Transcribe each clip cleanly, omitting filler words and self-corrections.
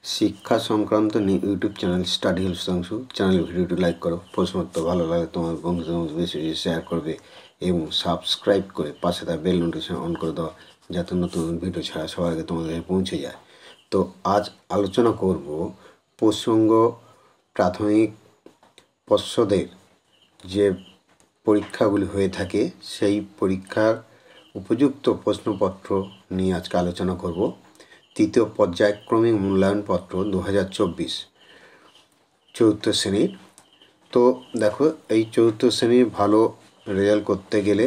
शिक्षा संक्रांत YouTube channel study help Sanshu channel भिडियोटी लाइक करो प्रश्नोत्तर भालो लागले तुम्हार बंधुदेर मধ্যে বেশি বেশি শেয়ার করবে এবং সাবস্ক্রাইব করে পাশে থাকা বেল নোটিফিকেশন অন করে দাও যাতে নতুন ভিডিও ছাড়া সবার আগে তোমাদের কাছে পৌঁছে যায়। তো আজ আলোচনা করব পশ্চিমবঙ্গ প্রাথমিক পর্ষদের যে পরীক্ষাগুলি হয়ে থাকে সেই পরীক্ষার উপযুক্ত প্রশ্নপত্র নিয়ে আজকে আলোচনা করব। তৃতীয় পর্যায়ক্রমিক মূল্যায়নপত্র 2024 চতুর্থ শ্রেণীর। তো দেখো এই চতুর্থ শ্রেণীর ভালো রেজাল্ট করতে গেলে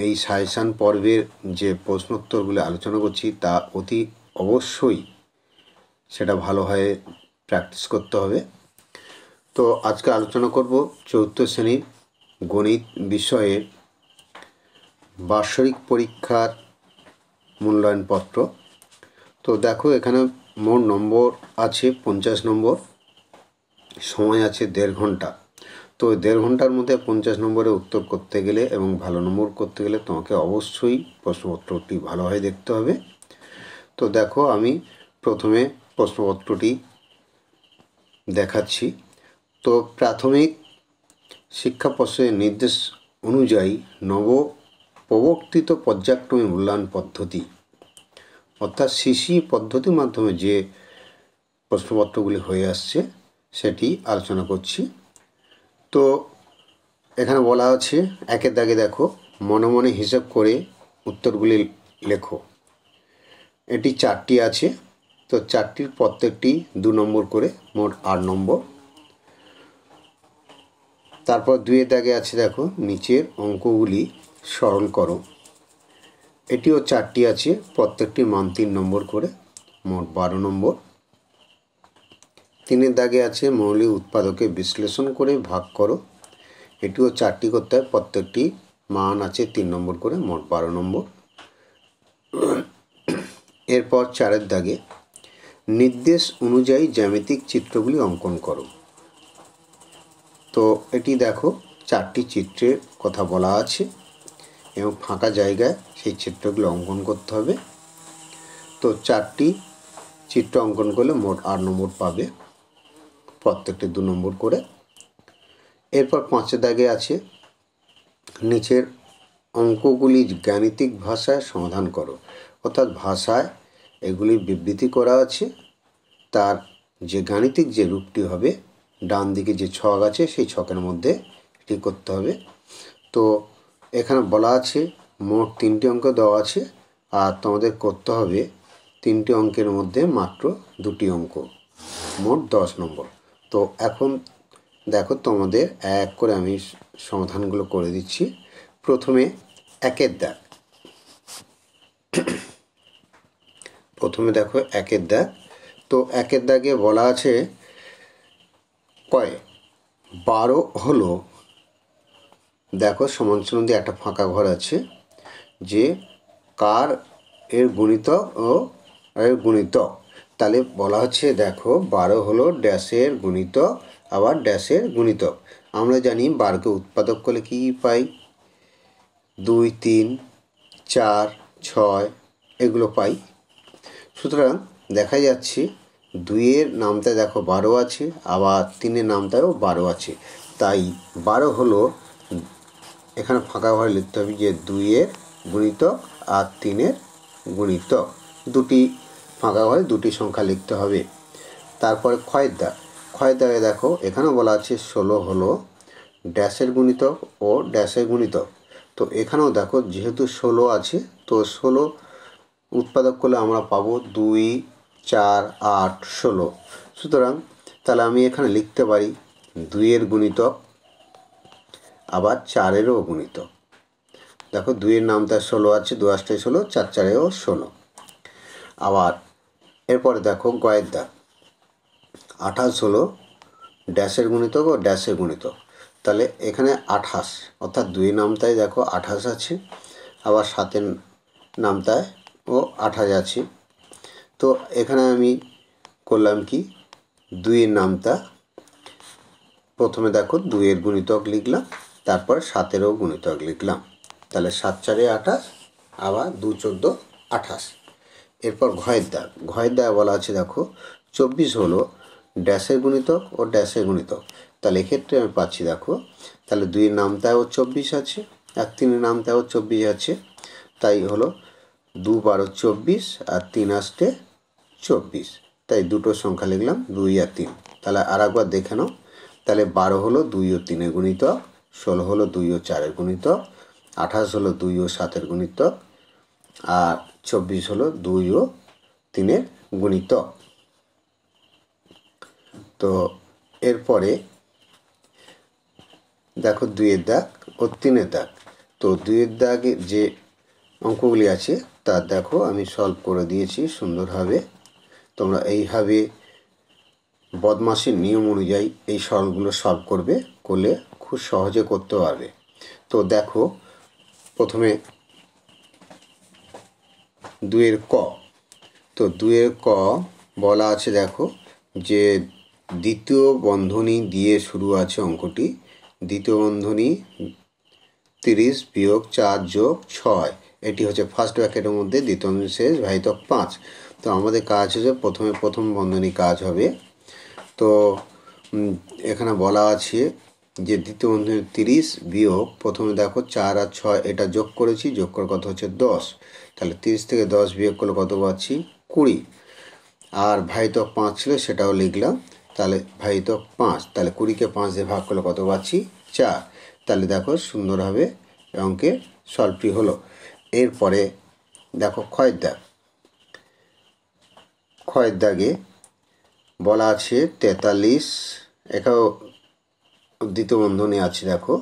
এই সাজেশান পর্বের যে প্রশ্নোত্তরগুলো আলোচনা করছি তা অতি অবশ্যই সেটা ভালোভাবে প্র্যাকটিস করতে হবে। তো আজকে আলোচনা করব চতুর্থ শ্রেণীর গণিত বিষয়ের বার্ষিক পরীক্ষার মূল্যায়নপত্র। তো দেখো এখানে মোট নম্বর আছে 50 নম্বর, সময় আছে 1.5 ঘন্টা। তো 1.5 ঘন্টার মধ্যে 50 নম্বরে উত্তর করতে গেলে এবং ভালো নম্বর করতে গেলে তোমাকে অবশ্যই প্রশ্নপত্রটি ভালোভাবে দেখতে হবে। তো দেখো আমি প্রথমে প্রশ্নপত্রটি দেখাচ্ছি। তো প্রাথমিক শিক্ষা পর্ষদের নির্দেশ অনুযায়ী নব প্রবর্তিত পর্যায়ক্রমিক মূল্যায়ন পদ্ধতি অর্থাৎ সিসি পদ্ধতির মাধ্যমে যে প্রশ্নপত্রগুলি হয়ে আসছে সেটি আলোচনা করছি। তো এখানে বলা আছে একের দাগে দেখো মনে মনে হিসাব করে উত্তরগুলি লেখো। এটি 4টি আছে। তো 4টির প্রত্যেকটি 2 নম্বর করে, মোট 8 নম্বর। তারপর 2-এর দাগে আছে দেখো নিচের অঙ্কগুলি সরল করো। এটিও 4টি আছে, প্রত্যেকটির মান 3 নম্বর করে, মোট 12 নম্বর। 3-এর দাগে আছে মৌলিক উৎপাদকে বিশ্লেষণ করে ভাগ করো। এটিও 4টি করতে হয়, প্রত্যেকটি মান আছে 3 নম্বর করে, মোট 12 নম্বর। এরপর 4-এর দাগে নির্দেশ অনুযায়ী জ্যামিতিক চিত্রগুলি অঙ্কন করো। তো এটি দেখো 4টি চিত্রের কথা বলা আছে এবং ফাঁকা জায়গায় সেই চিত্রগুলো অঙ্কন করতে হবে। তো 4টি চিত্র অঙ্কন করলে মোট 8 নম্বর পাবে, প্রত্যেকটি 2 নম্বর করে। এরপর 5-এর দাগে আছে নিচের অঙ্কগুলি গাণিতিক ভাষায় সমাধান করো। অর্থাৎ ভাষায় এগুলি বিবৃতি করা আছে, তার যে গাণিতিক যে রূপটি হবে ডান দিকে যে ছক আছে সেই ছকের মধ্যে এটি করতে হবে। তো এখানে বলা আছে মোট 3টি অঙ্ক দেওয়া আছে আর তোমাদের করতে হবে 3টি অঙ্কের মধ্যে মাত্র 2টি অঙ্ক, মোট 10 নম্বর। তো এখন দেখো তোমাদের এক করে আমি সমাধানগুলো করে দিচ্ছি। প্রথমে 1-এর দাগ। প্রথমে দেখো 1-এর দাগ। তো 1-এর দাগে বলা আছে 12 হলো, দেখো সমান চিহ্ন দিয়ে একটা ফাঁকা ঘর আছে, যে কার এর গুণিতক ও এর গুণিতক। তাহলে বলা হচ্ছে দেখো 12 হলো ড্যাশের গুণিতক আবার ড্যাশের গুণিতক। আমরা জানি 12কে উৎপাদক করলে কী পাই, 2, 3, 4, 6 এগুলো পাই। সুতরাং দেখা যাচ্ছে 2-এর নামটায় দেখো 12 আছে, আবার 3-এর নামটায়ও 12 আছে। তাই 12 হলো, এখানে ফাঁকা ঘরে লিখতে হবে যে 2-এর গুণিতক আর 3-এর গুণিতক। 2টি ফাঁকা ঘরে 2টি সংখ্যা লিখতে হবে। তারপরে ক্ষয়ের দাগ। ক্ষয়ের দাগে দেখো এখানেও বলা আছে 16 হলো ড্যাশের গুণিতক ও ড্যাশের গুণিতক। তো এখানেও দেখো যেহেতু 16 আছে, তো 16 উৎপাদক করলে আমরা পাবো 2, 4, 8, 16। সুতরাং তাহলে আমি এখানে লিখতে পারি 2-এর গুণিতক আবার 4-এরও গুণিতক। দেখো 2-এর নামটা 16 আছে, 2 8 16, 4 4 16। আবার এরপরে দেখো গয়ের দাগ। 28 হলো ড্যাশের গুণিতক ও ড্যাশের গুণিতক। তাহলে এখানে 28 অর্থাৎ 2-এর নামটায় দেখো 28 আছে, আবার 7-এর নামটায় ও 28 আছে। তো এখানে আমি করলাম কি 2-এর নামটা প্রথমে দেখো 2-এর গুণিতক লিখলাম, তারপর 7-এরও গুণিতক লিখলাম। তাহলে 7 4 28, আবার 2 14 28। এরপর ঘয়ের দাগ। ঘয়ের দাগ বলা আছে দেখো 24 হলো ড্যাশের গুণিতক ও ড্যাশের গুণিতক। তাহলে এক্ষেত্রে আমি পাচ্ছি দেখো, তাহলে 2-এর নামতায়ও 24 আছে আর 3-এর নামতায়ও 24 আছে। তাই হলো 2 12 24 আর 3 আসতে 24। তাই দুটো সংখ্যা লিখলাম 2 আর 3। তাহলে আর একবার দেখে নাও। তাহলে 12 হলো 2 ও 3-এর গুণিতক, 16 হলো 2 ও 4-এর গুণিতক, 28 হলো 2 ও 7-এর গুণিতক, আর 24 হলো 2 ও 3-এর গুণিতক। তো এরপরে দেখো 2-এর দাগ ও 3-এর দাগ। তো 2-এর দাগে যে অঙ্কগুলি আছে তা দেখো আমি সলভ করে দিয়েছি সুন্দরভাবে। তোমরা এইভাবে বদমাশের নিয়ম অনুযায়ী এই সলভগুলো সলভ করবে, করলে খুব সহজে করতে পারবে। তো দেখো প্রথমে 2-এর ক। তো 2-এর ক বলা আছে দেখো যে দ্বিতীয় বন্ধনী দিয়ে শুরু আছে অঙ্কটি। দ্বিতীয় বন্ধনী 30 বিয়োগ 4 যোগ 6, এটি হচ্ছে ফার্স্ট ব্র্যাকেটের মধ্যে দ্বিতীয় বন্ধনী শেষ ভাজিতক 5। তো আমাদের কাজ হচ্ছে প্রথমে প্রথম বন্ধনী কাজ হবে। তো এখানে বলা আছে যে দ্বিতীয় বন্ধনী 30 বিয়োগ প্রথমে দেখো 4 আর 6 এটা যোগ করেছি, যোগ করে কত হচ্ছে 10। তাহলে 30 থেকে 10 বিয়োগ করলে কত পাচ্ছি 20। আর ভাজিতক 5 ছিল সেটাও লিখলাম, তাহলে ভাজিতক 5। তাহলে 20-কে 5 দিয়ে ভাগ করলে কত পাচ্ছি 4। তাহলে দেখো সুন্দরভাবে অঙ্কের সলভটি হলো। এরপরে দেখো ক্ষয়ের দাগ। ক্ষয়ের দাগে বলা আছে 43, এখানেও দ্বিতীয় বন্ধনী আছে দেখো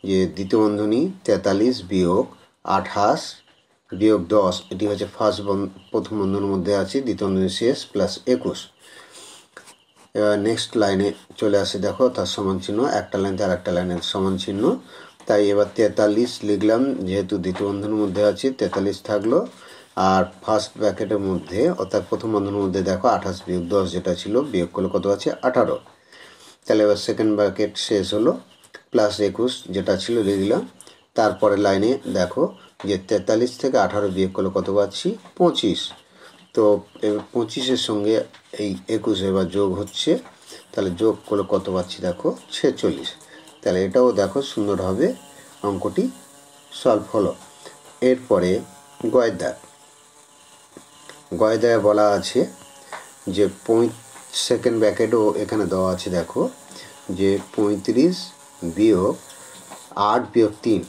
যে দ্বিতীয় বন্ধনী 43 বিয়োগ 28 বিয়োগ 10, এটি হচ্ছে প্রথম বন্ধনীর মধ্যে আছে দ্বিতীয় বন্ধনী শেষ প্লাস 21। এবার নেক্সট লাইনে চলে আসে দেখো তার সমান চিহ্ন, একটা লাইন থেকে আরেকটা লাইনের সমান চিহ্ন। তাই এবার 43 লিখলাম, যেহেতু দ্বিতীয় বন্ধনীর মধ্যে আছে 43 থাকলো। আর ফার্স্ট ব্র্যাকেটের মধ্যে অর্থাৎ প্রথম বন্ধনীর মধ্যে দেখো 28 বিয়োগ 10 যেটা ছিল বিয়োগ করলে কত আছে 18। তাহলে এবার সেকেন্ড ব্র্যাকেট শেষ হলো প্লাস 21 যেটা ছিল লিখলাম। তারপরে লাইনে দেখো যে 43 থেকে 18 বিয়োগ করলে কত পাচ্ছি 25। তো এবার 25-এর সঙ্গে এই 21 এবার যোগ হচ্ছে, তাহলে যোগ করলে কত পাচ্ছি দেখো 46। তাহলে এটাও দেখো সুন্দরভাবে অঙ্কটি সলভ হলো। এরপরে গয়ের দাগ। গয়ের দাগে বলা আছে যে সেকেন্ড ব্র্যাকেটও এখানে দেওয়া আছে দেখো যে 35 বিয়োগ 8 বিয়োগ 3।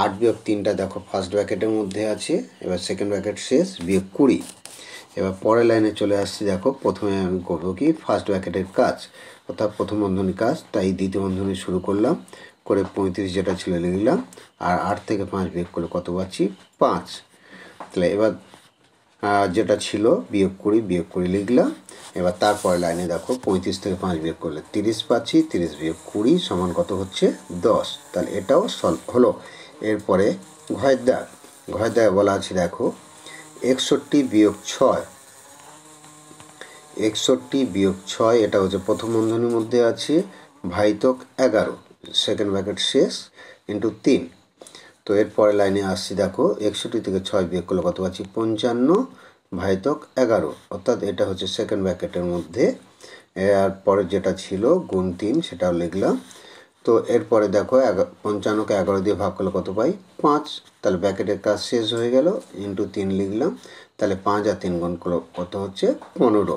8 বিয়োগ 3টা দেখো ফার্স্ট ব্র্যাকেটের মধ্যে আছে, এবার সেকেন্ড ব্র্যাকেট শেষ বিয়োগ 20। এবার পরের লাইনে চলে আসছি দেখো, প্রথমে আমি করবো কি ফার্স্ট ব্র্যাকেটের কাজ অর্থাৎ প্রথম বন্ধনী কাজ, তাই দ্বিতীয় বন্ধনী শুরু করলাম, করে 35 যেটা ছিল লিখলাম। আর 8 থেকে 5 বিয়োগ করলে কত পাচ্ছি 5। তাহলে এবার যেটা ছিল বিয়োগ 20 লিখলাম। এবার তারপরে লাইনে দেখো 35 থেকে 5 বিয়োগ করলে 30 পাচ্ছি, 30 বিয়োগ 20 সমান কত হচ্ছে 10। তাহলে এটাও সলভ হলো। এরপরে ঘয়ের দাগ। ঘয়ের দাগে বলা আছে দেখো 61 বিয়োগ 6। 61 বিয়োগ 6 এটা হচ্ছে প্রথম বন্ধনীর মধ্যে আছে ভাজিতক 11, সেকেন্ড ব্র্যাকেট শেষ ইন্টু 3। তো এরপরে লাইনে আসছি দেখো 61 থেকে 6 বিয়োগ করলে কত পাচ্ছি 55 ভাজিতক 11, অর্থাৎ এটা হচ্ছে সেকেন্ড ব্র্যাকেটের মধ্যে। এর পরে যেটা ছিল গুণ 3 সেটাও লিখলাম। তো এরপরে দেখো 55-কে 11 দিয়ে ভাগ করলে কত পাই 5। তাহলে ব্র্যাকেটের কাজ শেষ হয়ে গেল, ইন্টু 3 লিখলাম। তাহলে 5 আর 3 গুণ করলে কত হচ্ছে 15।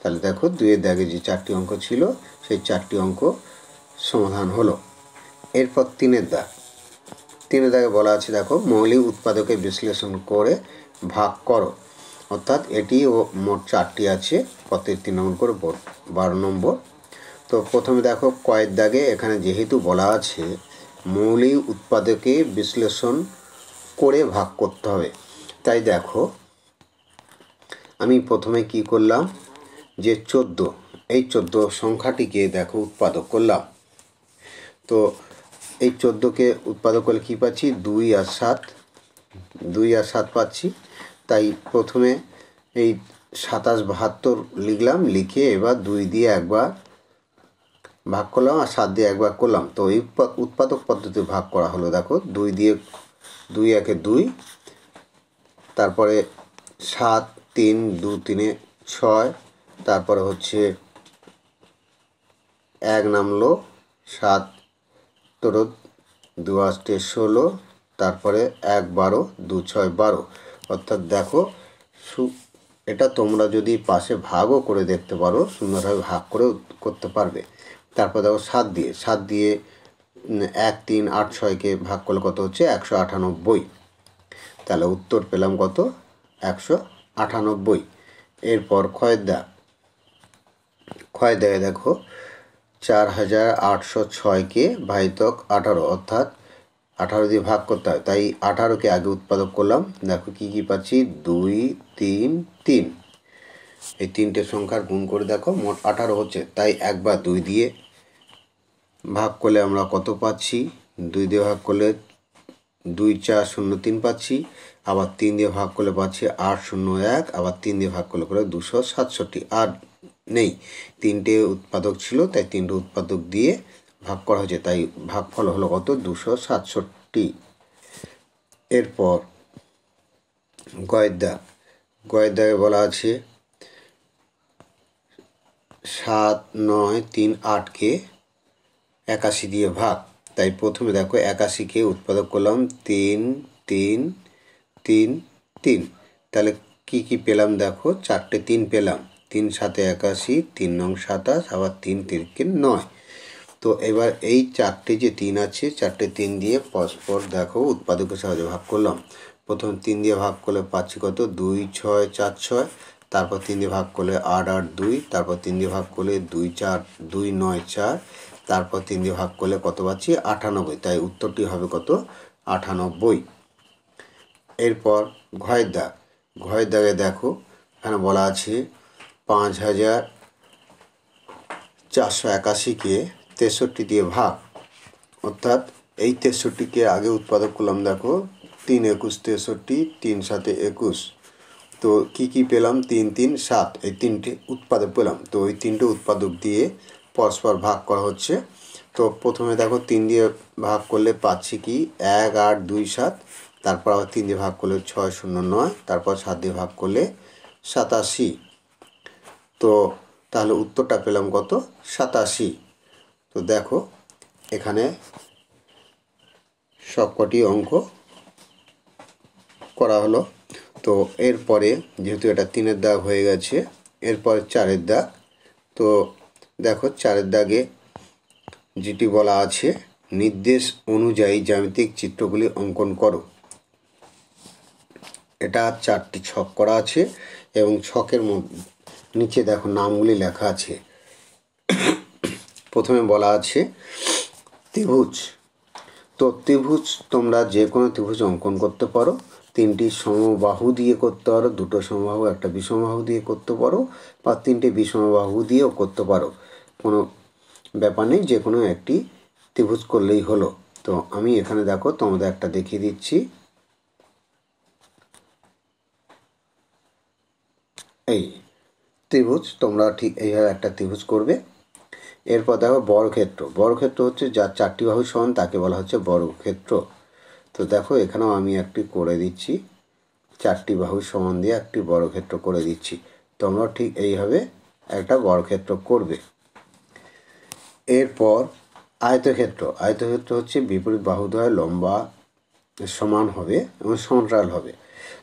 তাহলে দেখো 2-এর দাগে যে 4টি অঙ্ক ছিল সেই 4টি অঙ্ক সমাধান হলো। এরপর 3-এর দাগ। 3-এর দাগে বলা আছে দেখো মৌলিক উৎপাদকে বিশ্লেষণ করে ভাগ করো, অর্থাৎ এটি মোট 4টি আছে, প্রত্যেক 3 নম্বর করে 12 নম্বর। তো প্রথমে দেখো কয়ের দাগে এখানে যেহেতু বলা আছে মৌলিক উৎপাদকে বিশ্লেষণ করে ভাগ করতে হবে, তাই দেখো আমি প্রথমে কি করলাম যে 14, এই 14 সংখ্যাটিকে দেখো উৎপাদক করলাম। তো এই 14কে উৎপাদক করলে কী পাচ্ছি 2 আর 7, 2 আর 7 পাচ্ছি। তাই প্রথমে এই 27 72 লিখলাম, লিখে এবার 2 দিয়ে একবার ভাগ করলাম আর 7 দিয়ে একবার করলাম। তো এই উৎপাদক পদ্ধতি ভাগ করা হলো দেখো 2 দিয়ে 2 একে 2, তারপরে 7 3 2 3 6 তারপরে হচ্ছে 1 নামলো 7 তোর 2 8 16, তারপরে 1 12 2 6 12। অর্থাৎ দেখো এটা তোমরা যদি পাশে ভাগও করে দেখতে পারো, সুন্দরভাবে ভাগ করে করতে পারবে। তারপর দেখো 7 দিয়ে 1 3 8 6কে ভাগ করলে কত হচ্ছে 198। তাহলে উত্তর পেলাম কত 198। এরপর ক্ষয়ের দাগে দেখো 4806কে ভাজিতক 18, অর্থাৎ 18 দিয়ে ভাগ করতে হয়, তাই 18কে আগে উৎপাদক করলাম। দেখো কি কি পাচ্ছি 2 3 3, এই তিনটে সংখ্যার গুণ করে দেখো মোট 18 হচ্ছে। তাই একবার 2 দিয়ে ভাগ করলে আমরা কত পাচ্ছি, 2 দিয়ে ভাগ করলে 2 4 0 3 পাচ্ছি, আবার 3 দিয়ে ভাগ করলে পাচ্ছি 8 0 1, আবার 3 দিয়ে ভাগ করলে 267। আর নেই, তিনটে উৎপাদক ছিল, তাই তিনটে উৎপাদক দিয়ে ভাগ করা হয়েছে, তাই ভাগফল হলো কত 267। এরপর গয়ের দাগে বলা আছে 7 9 3 8কে 81 দিয়ে ভাগ। তাই প্রথমে দেখো 81কে উৎপাদক করলাম 3 3 3 3। তাহলে কি কি পেলাম দেখো 4টে 3 পেলাম, 3 7 81, 3 9 27, আবার 3 3 9। তো এবার এই 4টে যে 3 আছে, 4টে 3 দিয়ে পরস্পর দেখো উৎপাদকের সাহায্যে ভাগ করলাম। প্রথম 3 দিয়ে ভাগ করলে পাচ্ছি কত 2 6 4 6, তারপর 3 দিয়ে ভাগ করলে 8 8 2, তারপর 3 দিয়ে ভাগ করলে 2 4 2 9 4, তারপর 3 দিয়ে ভাগ করলে কত পাচ্ছি 98। তাই উত্তরটি হবে কত 98। এরপর ঘয়ের দাগে দেখো এখানে বলা আছে 5481কে 63 দিয়ে ভাগ, অর্থাৎ এই 63কে আগে উৎপাদক করলাম। দেখো 3 21 63, 3 7 21। তো কি কি পেলাম 3 3 7, এই তিনটে উৎপাদক পেলাম। তো ওই তিনটে উৎপাদক দিয়ে পরস্পর ভাগ করা হচ্ছে। তো প্রথমে দেখো 3 দিয়ে ভাগ করলে পাচ্ছি কি 1 8 2 7, তারপর আবার 3 দিয়ে ভাগ করলে 6 0 9, তারপর 7 দিয়ে ভাগ করলে 87। তো তাহলে উত্তরটা পেলাম কত 87। তো দেখো এখানে সবকটি অঙ্ক করা হলো। তো এরপরে যেহেতু এটা 3-এর দাগ হয়ে গেছে, এরপর 4-এর দাগ। তো দেখো 4-এর দাগে যেটি বলা আছে নির্দেশ অনুযায়ী জ্যামিতিক চিত্রগুলি অঙ্কন করো। এটা 4টি ছক করা আছে এবং ছকের নিচে দেখো নামগুলি লেখা আছে। প্রথমে বলা আছে ত্রিভুজ। তো ত্রিভুজ তোমরা যে কোনো ত্রিভুজ অঙ্কন করতে পারো। 3টি সমবাহু দিয়ে করতে পারো, 2টো সমবাহু 1টা বিষমবাহু দিয়ে করতে পারো, বা 3টে বিষমবাহু দিয়েও করতে পারো, কোনো ব্যাপার নেই, যে কোনো একটি ত্রিভুজ করলেই হলো। তো আমি এখানে দেখো তোমাদের একটা দেখিয়ে দিচ্ছি। এই ত্রিভুজ তোমরা ঠিক এইভাবে একটা ত্রিভুজ করবে। এরপর দেখো বর্গক্ষেত্র হচ্ছে যার 4টি বাহু সমান তাকে বলা হচ্ছে বর্গক্ষেত্র। তো দেখো এখানেও আমি একটি করে দিচ্ছি, 4টি বাহু সমান দিয়ে একটি বর্গক্ষেত্র করে দিচ্ছি। তোমরা ঠিক এইভাবে একটা বর্গক্ষেত্র করবে। এরপর আয়তক্ষেত্র হচ্ছে বিপরীত বাহুদ্বয় লম্বা সমান হবে এবং সমান্তরাল হবে।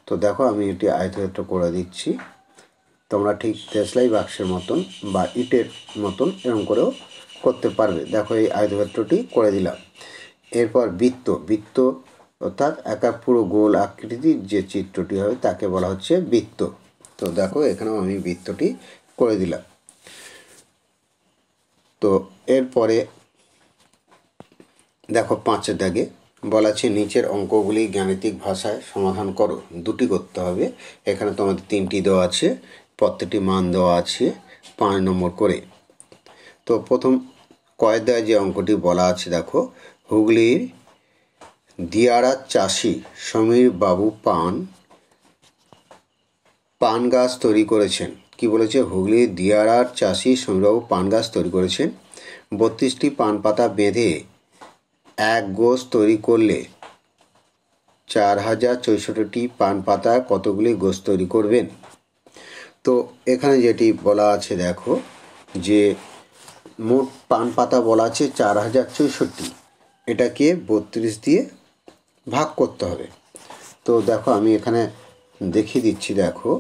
তো দেখো আমি এটি আয়তক্ষেত্র করে দিচ্ছি। তোমরা ঠিক দেশলাই বাক্সের মতন বা ইটের মতন এরকম করেও করতে পারবে। দেখো এই আয়তক্ষেত্রটি করে দিলাম। এরপর বৃত্ত অর্থাৎ একা পুরো গোল আকৃতির যে চিত্রটি হবে তাকে বলা হচ্ছে বৃত্ত। তো দেখো এখানেও আমি বৃত্তটি করে দিলাম। তো এরপরে দেখো 5-এর দাগে বলা আছে নিচের অঙ্কগুলি গাণিতিক ভাষায় সমাধান করো। 2টি করতে হবে। এখানে তোমাদের 3টি দেওয়া আছে, প্রত্যেকটি মান দেওয়া আছে 5 নম্বর করে। তো প্রথম কয়ের দাগে যে অঙ্কটি বলা আছে দেখো, হুগলির দিয়ারা চাষি সমীর বাবু পান গাছ তৈরি করেছেন। কি বলেছে, হুগলির দিয়ারার চাষি সমীরবাবু পান গাছ তৈরি করেছেন। 32টি পান পাতা বেঁধে এক গোছ তৈরি করলে 4064টি পান পাতা কতগুলি গোছ তৈরি করবেন। তো এখানে যেটি বলা আছে দেখো যে মোট পান পাতা বলা আছে 4064, এটাকে 32 দিয়ে ভাগ করতে হবে। তো দেখো আমি এখানে দেখিয়ে দিচ্ছি, দেখো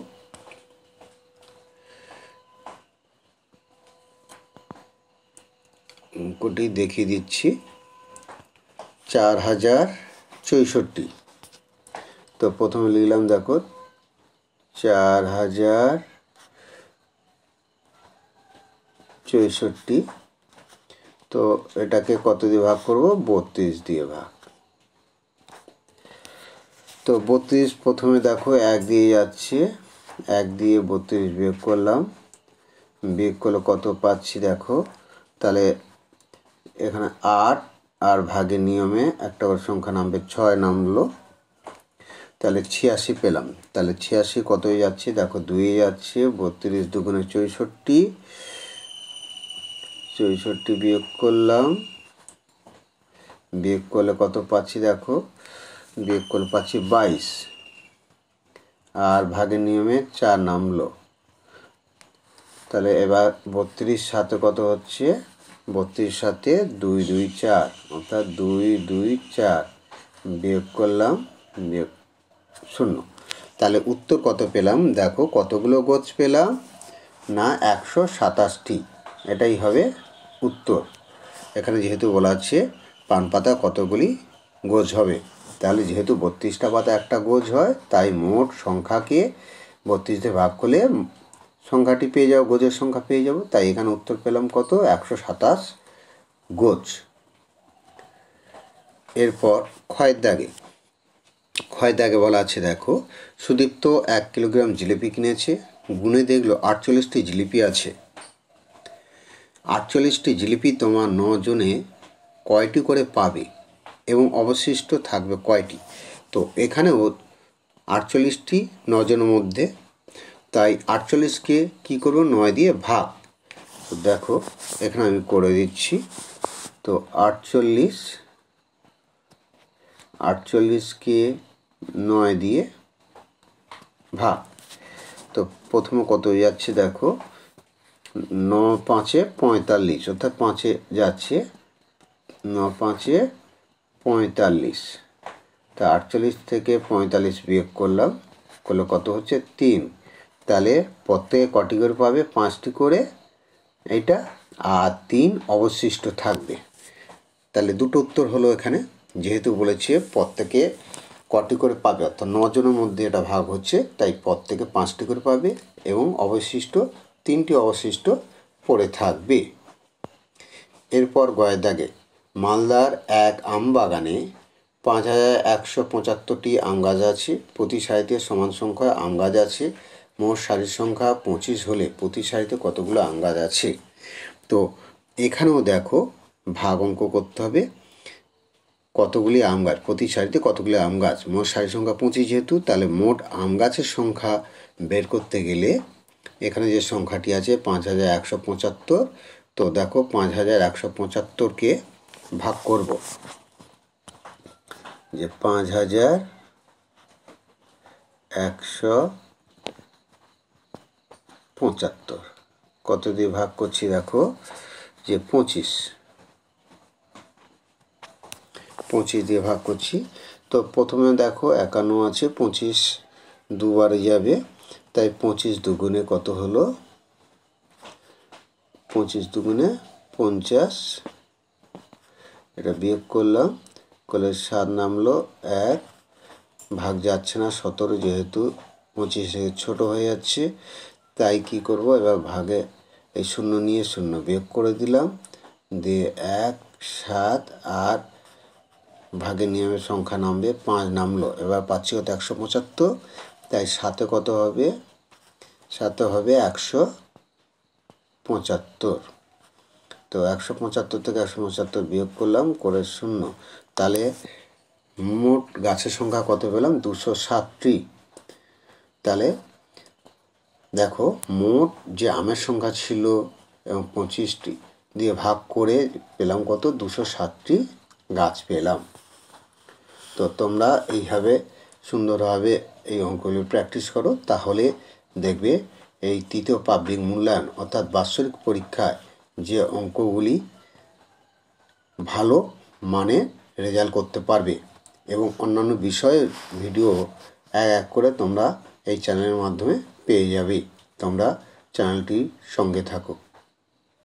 অঙ্কটি দেখিয়ে দিচ্ছি। 4064, তো প্রথমে লিখলাম দেখো 4064, তো এটাকে কত দিয়ে ভাগ করব, 32 দিয়ে ভাগ। তো 32 প্রথমে দেখো 1 দিয়ে যাচ্ছে, 1 দিয়ে 32 বিয়োগ করলাম, বিয়োগ করলে কত পাচ্ছি দেখো, তাহলে এখানে 8 আর ভাগের নিয়মে একটা করে সংখ্যা নামবে, 6 নামলো, তাহলে 86 পেলাম। তাহলে 86 কত হয়ে যাচ্ছে দেখো, 2 যাচ্ছে, 32 দুগুণে 64, 64 বিয়োগ করলাম, বিয়োগ করলে কত পাচ্ছি দেখো, বিয়োগ করলে পাচ্ছি 22, আর ভাগের নিয়মে 4 নামলো। তাহলে এবার 32 সাথে কত হচ্ছে, 32 সাথে 2 2 4, অর্থাৎ 2 2 4 বিয়োগ করলাম, বিয়োগ 0। তাহলে উত্তর কত পেলাম দেখো, কতগুলো গোছ পেলাম না, 127টি। এটাই হবে উত্তর। এখানে যেহেতু বলা আছে পান পাতা কতগুলি গোছ হবে, তাহলে যেহেতু 32টা পাতা একটা গোছ হয়, তাই মোট সংখ্যাকে 32 দিয়ে ভাগ করলে সংখ্যাটি পেয়ে যাবো, গোছের সংখ্যা পেয়ে যাব। তাই এখানে উত্তর পেলাম কত, 127 গোছ। এরপর ক্ষয়ের দাগে বলা আছে দেখো, সুদীপ্ত 1 কিলোগ্রাম জিলিপি কিনেছে, গুনে দেখলো 48টি জিলিপি আছে। 48টি জিলিপি তোমার 9 জনে কয়টি করে পাবে এবং অবশিষ্ট থাকবে কয়টি? তো এখানেও 48টি 9 জনের মধ্যে, তাই 48কে কী করবো, 9 দিয়ে ভাগ। তো দেখো এখানে আমি করে দিচ্ছি। তো 48কে 9 দিয়ে ভাগ। তো প্রথমে কত হয়ে যাচ্ছে দেখো, 9 5 45, অর্থাৎ 5 যাচ্ছে, 9 5 45। তা 48 থেকে 45 বিয়োগ করলাম, করলে কত হচ্ছে 3। তাহলে প্রত্যেকে কটি করে পাবে, 5টি করে এইটা, আর 3 অবশিষ্ট থাকবে। তাহলে দুটো উত্তর হলো এখানে, যেহেতু বলেছে প্রত্যেকে কটি করে পাবে, অর্থাৎ 9 জনের মধ্যে এটা ভাগ হচ্ছে, তাই প্রত্যেকে 5টি করে পাবে এবং অবশিষ্ট 3টি অবশিষ্ট পড়ে থাকবে। এরপর গয়ের দাগে, মালদার এক আম বাগানে 5175টি আম গাছ আছে, প্রতি সারিতে সমান সংখ্যা আম গাছ আছে, মোট সারির সংখ্যা 25 হলে প্রতি সারিতে কতগুলো আম গাছ আছে? তো এখানেও দেখো ভাগ অঙ্ক করতে হবে, কতগুলি আম গাছ, প্রতি সারিতে কতগুলি আম গাছ, মোট সারির সংখ্যা 25 যেহেতু, তাহলে মোট আম গাছের সংখ্যা বের করতে গেলে এখানে যে সংখ্যাটি আছে 5175, তো দেখো 5175কে ভাগ করব, যে 5175 কত দিয়ে ভাগ করছি দেখো, যে 25 দিয়ে ভাগ করছি। তো প্রথমে দেখো 51 আছে, 25 দুবারে যাবে, তাই 25 দুগুণে কত হলো, 25 দুগুণে 50, এটা বিয়োগ করলাম, করলে 7 নামলো, 1 ভাগ যাচ্ছে না 17, যেহেতু 25 ছোটো হয়ে যাচ্ছে, তাই কি করব, এবার ভাগে এই 0 নিয়ে 0 বিয়োগ করে দিলাম, দিয়ে 1 7 আর ভাগের নিয়মের সংখ্যা নামবে, 5 নামলো, এবার পাচ্ছি কত, 175, তাই সাথে কত হবে, সাথে হবে 175। তো 175 থেকে 175 বিয়োগ করলাম, করে 0, তাহলে মোট গাছের সংখ্যা কত পেলাম, 207টি। তাহলে দেখো মোট যে আমের সংখ্যা ছিল এবং 25টি দিয়ে ভাগ করে পেলাম কত, 207টি গাছ পেলাম। তো তোমরা এইভাবে সুন্দরভাবে এই অঙ্কগুলি প্র্যাকটিস করো, তাহলে দেখবে এই তৃতীয় পাবলিক মূল্যায়ন অর্থাৎ বাৎসরিক পরীক্ষায় যে অঙ্কগুলি ভালো মানে রেজাল্ট করতে পারবে এবং অন্যান্য বিষয়ের ভিডিও এক এক করে তোমরা এই চ্যানেলের মাধ্যমে পেয়ে যাবে। তোমরা চ্যানেলটির সঙ্গে থাকো।